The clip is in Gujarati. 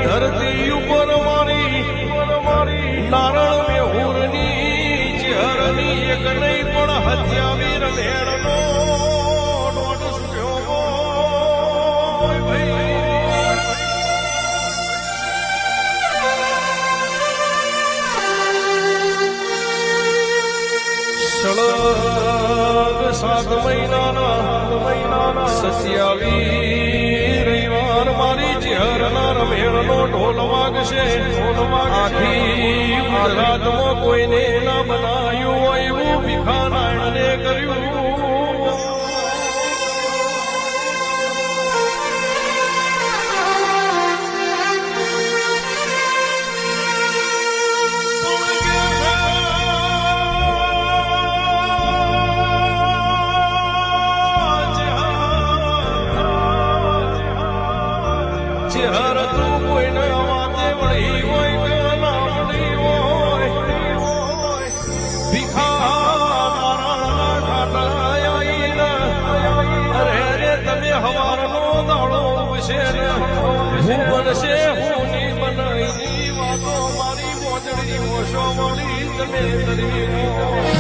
ધરતી ઉપર મારી નારણ મેહુરની ચહેરની એક નહીં પણ હત્યાવીર મેળનો દોઢ સુટ્યો સળગ 7 મહિનાના 27 મારી ચહેરના રમેણનો ઢોલ વાગશે આખી ગુજરાતમાં કોઈને ના બનાયું હોય એવું ભીખા નાયણને કર્યું બનશે હું ની બનાવી વાતો મારી મોજડી ઓછો મળી તમે